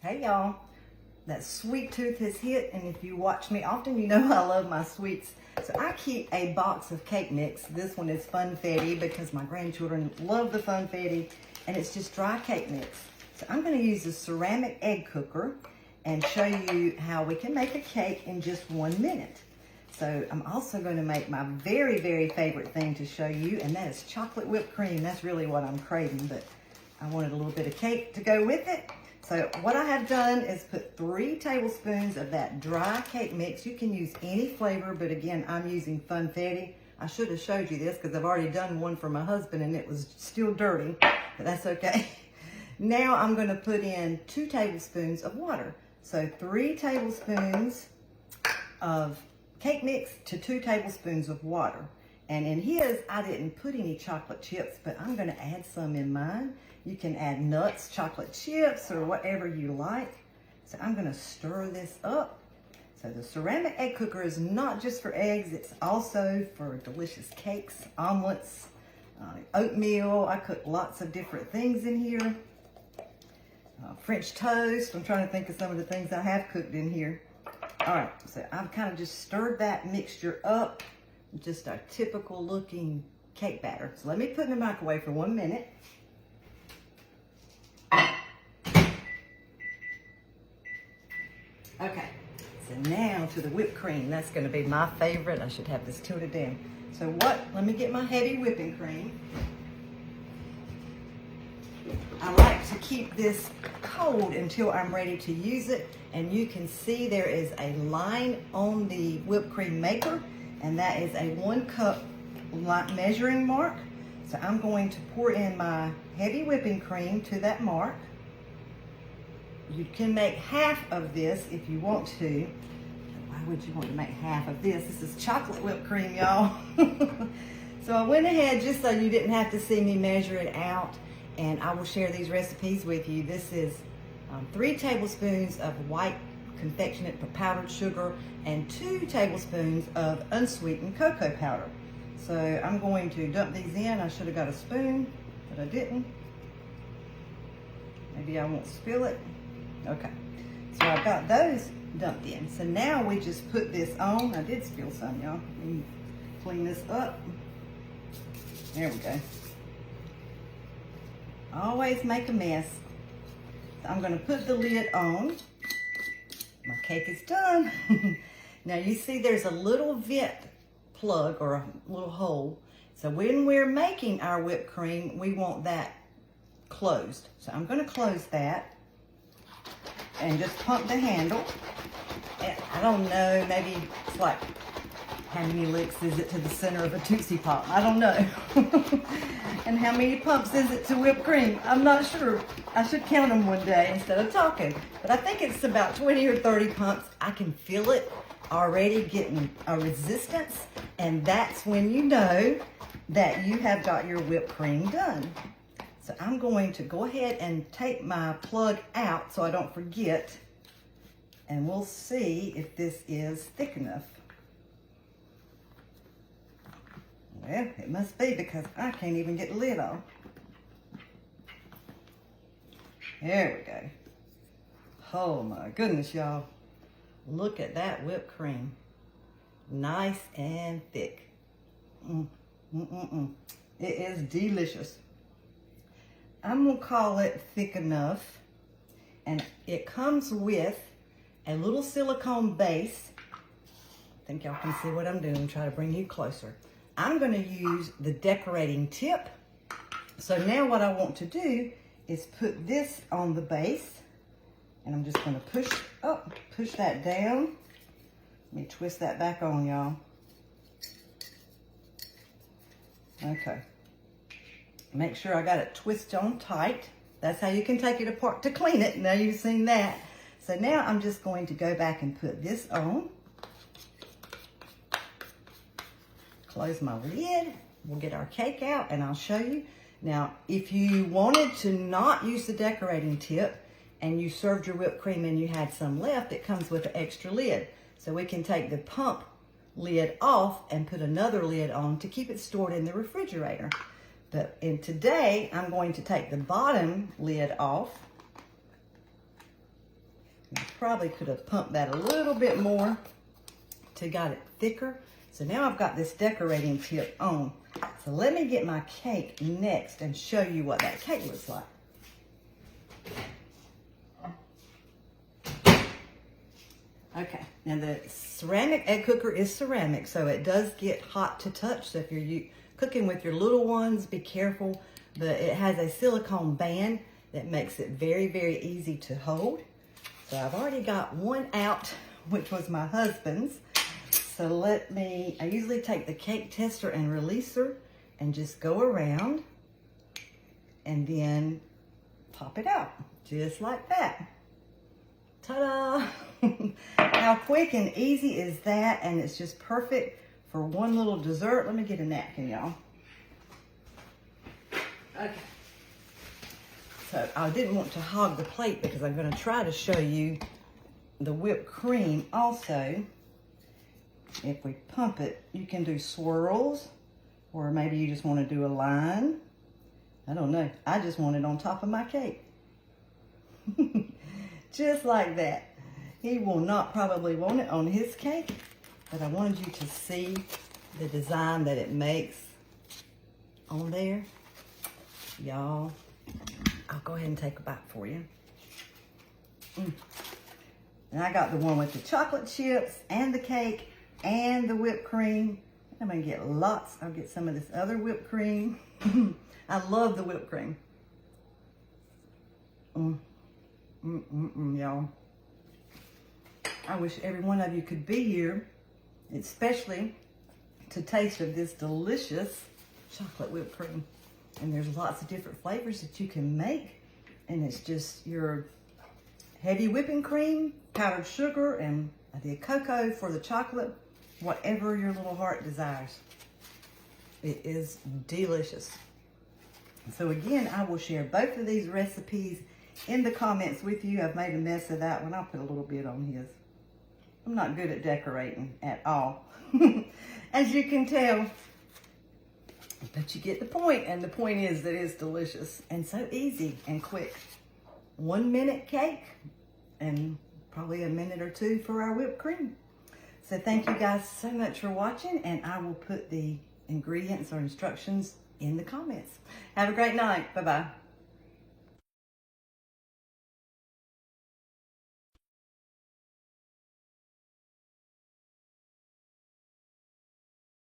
Hey y'all, that sweet tooth has hit, and if you watch me often, you know I love my sweets. So I keep a box of cake mix. This one is funfetti because my grandchildren love the funfetti, and it's just dry cake mix. So I'm going to use a ceramic egg cooker and show you how we can make a cake in just 1 minute. So I'm also going to make my very, very favorite thing to show you, and that is chocolate whipped cream. That's really what I'm craving, but I wanted a little bit of cake to go with it. So what I have done is put 3 tablespoons of that dry cake mix. You can use any flavor, but again, I'm using funfetti. I should have showed you this because I've already done one for my husband and it was still dirty, but that's okay. Now I'm going to put in 2 tablespoons of water. So 3 tablespoons of cake mix to 2 tablespoons of water. And in his, I didn't put any chocolate chips, but I'm going to add some in mine. You can add nuts, chocolate chips, or whatever you like. So I'm going to stir this up. So the ceramic egg cooker is not just for eggs, it's also for delicious cakes, omelets, oatmeal. I cook lots of different things in here. French toast. I'm trying to think of some of the things I have cooked in here. All right, so I've kind of just stirred that mixture up. Just our typical looking cake batter. So let me put it in the microwave for 1 minute. Okay, so now to the whipped cream. That's going to be my favorite. I should have this tilted down. So let me get my heavy whipping cream. I like to keep this cold until I'm ready to use it. And you can see there is a line on the whipped cream maker, and that is a 1 cup measuring mark. So I'm going to pour in my heavy whipping cream to that mark. You can make half of this if you want to. Why would you want to make half of this? This is chocolate whipped cream, y'all. So I went ahead just so you didn't have to see me measure it out, and I will share these recipes with you. This is 3 tablespoons of white confectionate powdered sugar and 2 tablespoons of unsweetened cocoa powder. So I'm going to dump these in. I should have got a spoon, but I didn't. Maybe I won't spill it. Okay, so I've got those dumped in. So now we just put this on. I did spill some, y'all. Let me clean this up. There we go. Always make a mess. So I'm going to put the lid on. My cake is done. Now you see there's a little vent plug or a little hole. So when we're making our whipped cream, we want that closed. So I'm going to close that and just pump the handle. And I don't know, maybe it's like, how many licks is it to the center of a Tootsie Pop? I don't know. And how many pumps is it to whipped cream? I'm not sure. I should count them one day instead of talking. But I think it's about 20 or 30 pumps. I can feel it already getting a resistance. And that's when you know that you have got your whipped cream done. So I'm going to go ahead and take my plug out so I don't forget. And we'll see if this is thick enough. Well, it must be because I can't even get the lid on. There we go. Oh my goodness, y'all. Look at that whipped cream. Nice and thick. It is delicious. I'm going to call it thick enough. And it comes with a little silicone base. I think y'all can see what I'm doing. Try to bring you closer. I'm going to use the decorating tip. So now what I want to do is put this on the base. And I'm just going to push that down. Let me twist that back on, y'all. Okay. Make sure I got it twisted on tight. That's how you can take it apart to clean it. Now you've seen that. So now I'm just going to go back and put this on. Close my lid. We'll get our cake out and I'll show you. Now, if you wanted to not use the decorating tip and you served your whipped cream and you had some left, it comes with an extra lid. So we can take the pump lid off and put another lid on to keep it stored in the refrigerator. But today, I'm going to take the bottom lid off probably could have pumped that a little bit more to got it thicker. So now I've got this decorating tip on. So let me get my cake next and show you what that cake looks like. Okay, now the ceramic egg cooker is ceramic, so it does get hot to touch. So if you're cooking with your little ones, be careful. But it has a silicone band that makes it very, very easy to hold. So I've already got one out, which was my husband's. So I usually take the cake tester and releaser and just go around and then pop it out, just like that. Ta-da! How quick and easy is that? And it's just perfect for one little dessert. Let me get a napkin, y'all. Okay. So I didn't want to hog the plate because I'm going to try to show you the whipped cream also. If we pump it, you can do swirls, or maybe you just want to do a line. I don't know. I just want it on top of my cake. Just like that. He will not probably want it on his cake, but I wanted you to see the design that it makes on there. Y'all, I'll go ahead and take a bite for you. And I got the one with the chocolate chips and the cake and the whipped cream. I'm gonna get lots. I'll get some of this other whipped cream. I love the whipped cream. Y'all. I wish every one of you could be here, especially to taste of this delicious chocolate whipped cream. And there's lots of different flavors that you can make. And it's just your heavy whipping cream, powdered sugar, and the cocoa for the chocolate, whatever your little heart desires. It is delicious. So again, I will share both of these recipes in the comments with you. I've made a mess of that one. I'll put a little bit on his. I'm not good at decorating at all, as you can tell. But you get the point, and the point is that it's delicious and so easy and quick. 1 minute cake and probably a minute or two for our whipped cream. So thank you guys so much for watching, and I will put the ingredients or instructions in the comments. Have a great night. Bye-bye.